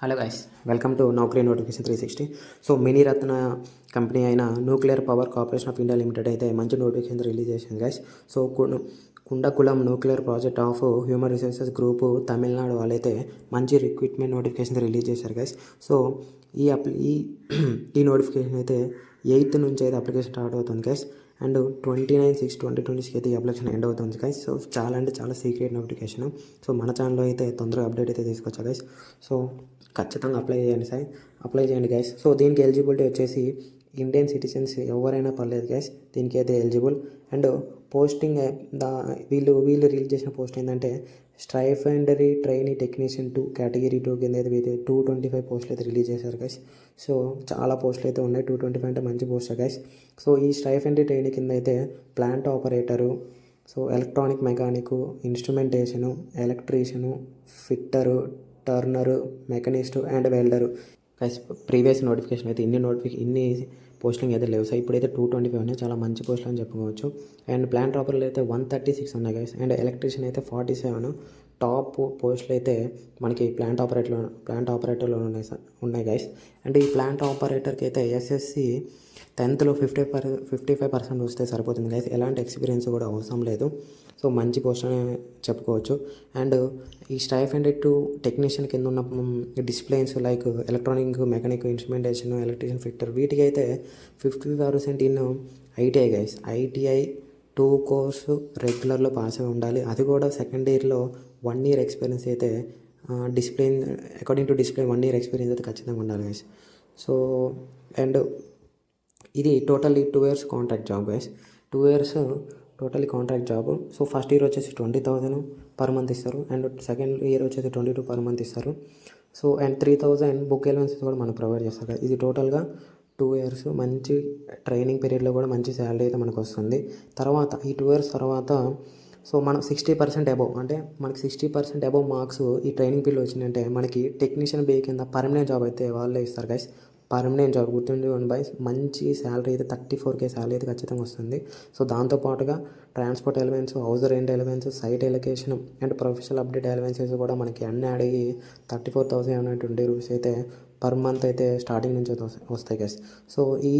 Hello guys, welcome to Naukri notification 360. So mini Ratna company అయిన nuclear power corporation of India limited అయితే మంచి notification release చేసింది guys. So Kudankulam nuclear project of human resources group Tamil Nadu వాళ్ళైతే మంచి recruitment notification release చేశారు guys. So ఈ ఈ notification అయితే 8th నుంచి అయితే అప్లికేషన్ స్టార్ట్ అవుతుంది గైస్. అండ్ 29/6/2020 అయితే ఈ అప్లికేషన్ ఎండ్ అవుతుంది గైస్. సో చాలా అంటే చాలా సీక్రెట్ నోటిఫికేషన్. సో మన ఛానల్లో అయితే తొందరగా అప్డేట్ అయితే తీసుకొచ్చా గైస్. సో ఖచ్చితంగా అప్లై చేయండి గైస్. సో దీనికి ఎలిజిబిలిటీ వచ్చేసి ఇండియన్ సిటిజన్స్ ఎవరైనా పర్లేదు గైస్, దీనికి అయితే ఎలిజిబుల్. అండ్ పోస్టింగ్ వీళ్ళు రిలీజ్ చేసిన పోస్ట్ ఏంటంటే స్ట్రైఫెండరీ ట్రైనీ టెక్నీషియన్ 2 కేటగిరీ 2 కింద అయితే 225 పోస్టులు అయితే రిలీజ్ చేశారు గైస్. సో చాలా పోస్టులు అయితే ఉన్నాయి. 225 అంటే మంచి పోస్ట్ గైస్. సో ఈ స్ట్రైఫెండరీ ట్రైనీ కింద అయితే plant operator, so electronic mechanic, instrumentation, electrician, fitter, turner, machinist and welder guys. Previous notification అయితే ఇన్ని పోస్టింగ్ అయితే లేవు. సో ఇప్పుడైతే 225 ఉన్నాయి. చాలా మంచి పోస్టులు అని చెప్పుకోవచ్చు. అండ్ ప్లాంట్ ఆపరేటర్లు అయితే 136 ఉన్నాయి గైస్. అండ్ ఎలక్ట్రీషియన్ అయితే 47. టాప్ పోస్టులు అయితే మనకి ప్లాంట్ ఆపరేటర్లో ఉన్నాయి గైస్. అండ్ ఈ ప్లాంట్ ఆపరేటర్కి అయితే ఎస్ఎస్సి 10th 55% వస్తే సరిపోతుంది గైస్. ఎలాంటి ఎక్స్పీరియన్స్ కూడా అవసరం లేదు. సో మంచి పోస్ట్ అని చెప్పుకోవచ్చు. అండ్ ఈ స్టైఫెండెడ్ టు టెక్నీషియన్ కింద ఉన్న disciplines like electronic, mechanic, instrumentation, electrician, fitter వీటికి అయితే 55% in ITI guys. ITI 2 course రెగ్యులర్లో పాస్ అయి ఉండాలి. అది కూడా సెకండ్ ఇయర్లో 1 year ఎక్స్పీరియన్స్ అయితే discipline according to discipline 1 year experience అయితే ఖచ్చితంగా ఉండాలి గైస్. సో అండ్ ఇది totally 2 years contract job guys. 2 years totally contract job. So first year వచ్చేసి 20,000 పర్ మంత్ ఇస్తారు. అండ్ సెకండ్ ఇయర్ వచ్చేసి 22 పర్ మంత్ ఇస్తారు. సో అండ్ 3,000 బుక్ అలవెన్సెస్ కూడా మనకు ప్రొవైడ్ చేస్తారు కదా. ఇది టోటల్గా 2 years మంచి ట్రైనింగ్ పీరియడ్లో కూడా మంచి శాలరీ అయితే మనకు వస్తుంది. తర్వాత ఈ 2 years తర్వాత సో మనం 60% అబోవ్ అంటే మనకి 60% అబోవ్ మార్క్స్ ఈ ట్రైనింగ్ పీరియడ్ వచ్చిందంటే మనకి టెక్నీషియన్ బే కింద పర్మనెంట్ జాబ్ అయితే వాళ్ళే ఇస్తారు గైస్. పర్మనెంట్ జాబ్ గుర్తుండి బైస్. మంచి శాలరీ అయితే 34K శాలరీ అయితే ఖచ్చితంగా వస్తుంది. సో దాంతోపాటుగా transport allowance, house rent allowance, site allocation and professional update allowances కూడా మనకి అన్నీ యాడ్ అయ్యి 34,720 రూపీస్ అయితే పర్ మంత్ అయితే స్టార్టింగ్ నుంచి వస్తాయి గైస్. సో ఈ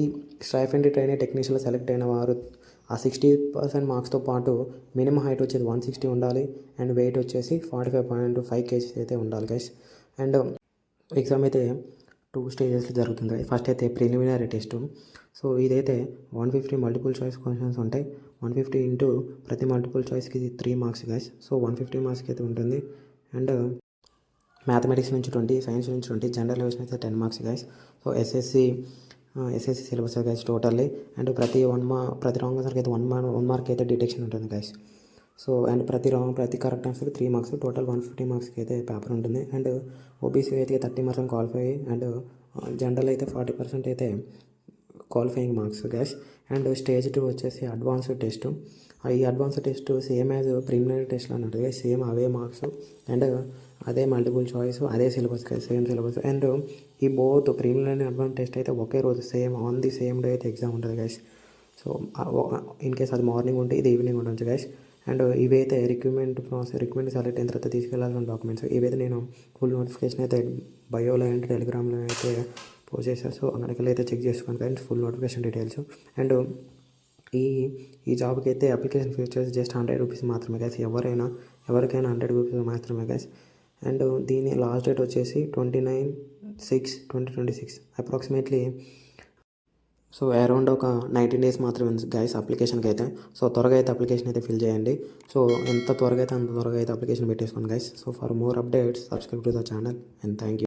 స్ట్రైఫెండరీ ట్రైనీ టెక్నీషియన్లో సెలెక్ట్ అయిన వారు ఆ 60% మార్క్స్తో పాటు మినిమం హైట్ వచ్చేది 160 ఉండాలి. అండ్ వెయిట్ వచ్చేసి 45.5 kgs అయితే ఉండాలి గైస్. అండ్ ఎగ్జామ్ అయితే 2 స్టేజెస్లో జరుగుతుంది. ఫస్ట్ అయితే ప్రిలిమినరీ టెస్ట్. సో ఇదైతే 150 మల్టిపుల్ చాయిస్ క్వశ్చన్స్ ఉంటాయి. 150 ఇంటూ ప్రతి మల్టిపుల్ చాయిస్కి 3 మార్క్స్ గైస్. సో 150 మార్క్స్కి అయితే ఉంటుంది. అండ్ మ్యాథమెటిక్స్ నుంచి 20, సైన్స్ నుంచి 20, జనరల్ అవేర్నెస్ అయితే 10 marks guys. So SSC syllabus guys totally. And ప్రతి రాంగ్ ఆన్సర్కి అయితే 1 మార్క్ అయితే డిటెక్షన్ ఉంటుంది గైస్. సో అండ్ ప్రతి కరెక్ట్ ఆన్సర్కి 3 మార్క్స్, టోటల్ 150 మార్క్స్కి అయితే పేపర్ ఉంటుంది. అండ్ ఓబీసీ అయితే 30% క్వాలిఫై, అండ్ జనరల్ అయితే 40% అయితే qualifying marks guys. And stage 2 వచ్చేసి అడ్వాన్స్డ్ టెస్ట్. ఈ advanced test same as preliminary టెస్ట్లో అన్నట్టు guys. Same away marks and అదే మల్టిపుల్ చాయిస్, అదే syllabus guys, same syllabus. And ఈ బోత్ ప్రిలిమినరీ అడ్వాన్స్ టెస్ట్ అయితే ఒకే రోజు same on the same day అయితే ఎగ్జామ్ ఉంటుంది గైస్. సో ఇన్ కేస్ అది మార్నింగ్ ఉంటే ఇది ఈవినింగ్ ఉండొచ్చు గైస్. అండ్ ఇవైతే రిక్రూట్మెంట్ సెలెక్ట్ అయిన తర్వాత తీసుకెళ్లాల్సిన డాక్యుమెంట్స్ ఇవైతే నేను ఫుల్ నోటిఫికేషన్ అయితే బయోలో అండ్ టెలిగ్రామ్లో అయితే పోస్ట్ చేశాను. సో అక్కడికి అయితే చెక్ చేసుకోండి guys full notification details. And ఈ జాబ్కి అయితే అప్లికేషన్ ఫీజ్ వచ్చేసి జస్ట్ 100 రూపీస్ మాత్రమే గైస్. ఎవరికైనా 100 రూపీస్ మాత్రమే గైస్. అండ్ దీని లాస్ట్ డేట్ వచ్చేసి 29/6/2026 అప్రాక్సిమేట్లీ. సో అరౌండ్ ఒక 19 days మాత్రమే ఉంది గైస్ అప్లికేషన్కి అయితే. సో త్వరగా అయితే అప్లికేషన్ అయితే ఫిల్ చేయండి. సో ఎంత త్వరగా అయితే అంత త్వరగా అయితే అప్లికేషన్ పెట్టేసుకోండి guys. So for more updates subscribe to the channel and thank you.